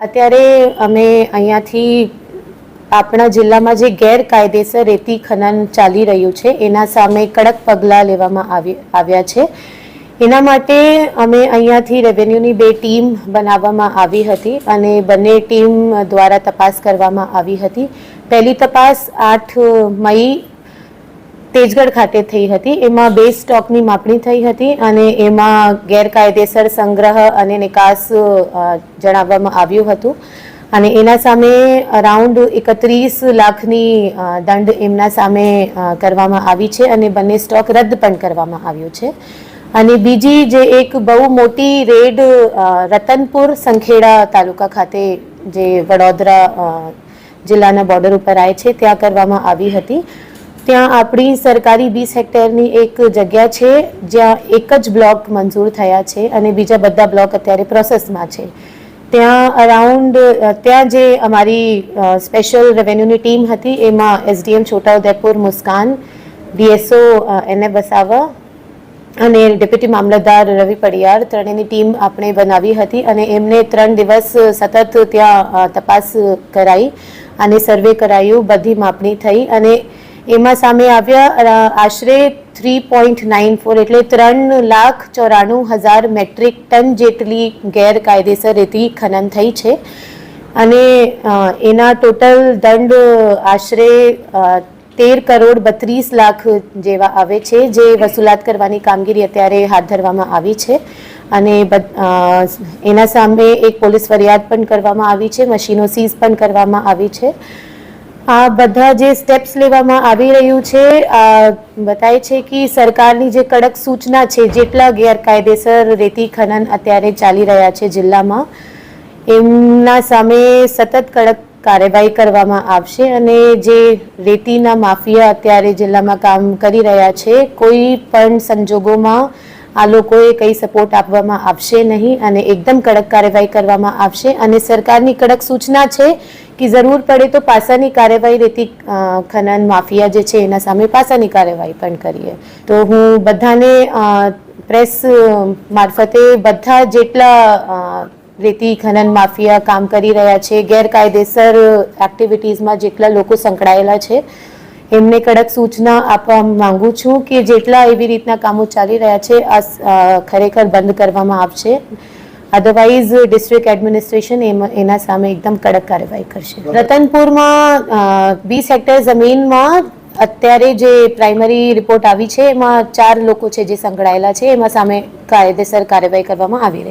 અત્યારે અમે અહીંયાથી આપણા જિલ્લામાં જે ગેરકાયદેસર રેતી ખનન ચાલી રહ્યું છે એના સામે કડક પગલાં લેવામાં આવ્યા છે. એના માટે અમે અહીંયાથી રેવન્યુની 2 ટીમ બનાવવામાં આવી હતી અને બંને ટીમ દ્વારા તપાસ કરવામાં આવી હતી. પહેલી તપાસ 8 મઈ તેજગઢ ખાતે થઈ હતી. એમાં 2 સ્ટોકની માપણી થઈ હતી અને એમાં ગેરકાયદેસર સંગ્રહ અને નિકાસ જણાવવામાં આવ્યું હતું અને એના સામે અરાઉન્ડ 31 લાખની દંડ એમના સામે કરવામાં આવી છે અને બંને સ્ટોક રદ પણ કરવામાં આવ્યો છે. અને બીજી જે એક બહુ મોટી રેડ રતનપુર સંખેડા તાલુકા ખાતે જે વડોદરા જિલ્લાના બોર્ડર ઉપર આવે છે ત્યાં કરવામાં આવી હતી. ત્યાં આપણી સરકારી 20 હેક્ટરની એક જગ્યા છે જ્યાં એક જ બ્લોક મંજૂર થયા છે અને બીજા બધા બ્લોક અત્યારે પ્રોસેસમાં છે. ત્યાં જે અમારી સ્પેશિયલ રેવન્યુની ટીમ હતી એમાં એસડીએમ છોટાઉદેપુર મુસ્કાન, ડીએસઓ એને વસાવા અને ડેપ્યુટી મામલતદાર રવિ પડિયાર ત્રણેયની ટીમ આપણે બનાવી હતી અને એમને 3 દિવસ સતત ત્યાં તપાસ કરાઈ અને સર્વે કરાયું, બધી માપણી થઈ અને એમાં સામે આવ્યા આશરે 3.94 એટલે 3,94,000 મેટ્રિક ટન જેટલી ગેરકાયદેસર રેતી ખનન થઈ છે અને એના ટોટલ દંડ આશરે 13 કરોડ 32 લાખ જેવા આવે છે, જે વસૂલાત કરવાની કામગીરી અત્યારે હાથ ધરવામાં આવી છે અને એના સામે એક પોલીસ ફરિયાદ પણ કરવામાં આવી છે, મશીનો સીઝ પણ કરવામાં આવી છે. આ બધા જે સ્ટેપ્સ લેવામાં આવી રહ્યું છે બતાવે છે કે સરકારની જે કડક સૂચના છે, જેટલા ગેરકાયદેસર રેતી ખનન અત્યારે ચાલી રહ્યા છે જિલ્લામાં એમના સામે સતત કડક કાર્યવાહી કરવામાં આવશે અને જે રેતીના માફિયા અત્યારે જિલ્લામાં કામ કરી રહ્યા છે કોઈ પણ સંજોગોમાં આ લોકોએ કંઈ સપોર્ટ આપવામાં આવશે નહીં અને એકદમ કડક કાર્યવાહી કરવામાં આવશે અને સરકારની કડક સૂચના છે કે જરૂર પડે તો પાસાની કાર્યવાહી રેતી ખનન માફિયા જે છે એના સામે પાસાની કાર્યવાહી પણ કરીએ. તો હું બધાને પ્રેસ મારફતે બધા જેટલા રેતી ખનન માફિયા કામ કરી રહ્યા છે, ગેરકાયદેસર એક્ટિવિટીઝમાં જેટલા લોકો સંકળાયેલા છે એમને કડક સૂચના આપવા માંગુ છું કે જેટલા એવી રીતના કામો ચાલી રહ્યા છે ખરેખર બંધ કરવામાં આવશે. અધરવાઇઝ ડિસ્ટ્રિક્ટ એડમિનિસ્ટ્રેશન એના સામે એકદમ કડક કાર્યવાહી કરશે. રતનપુરમાં 20 હેક્ટર જમીનમાં અત્યારે જે પ્રાઇમરી રિપોર્ટ આવી છે એમાં 4 લોકો છે જે સંકળાયેલા છે, એમાં સામે કાયદેસર કાર્યવાહી કરવામાં આવી રહી છે.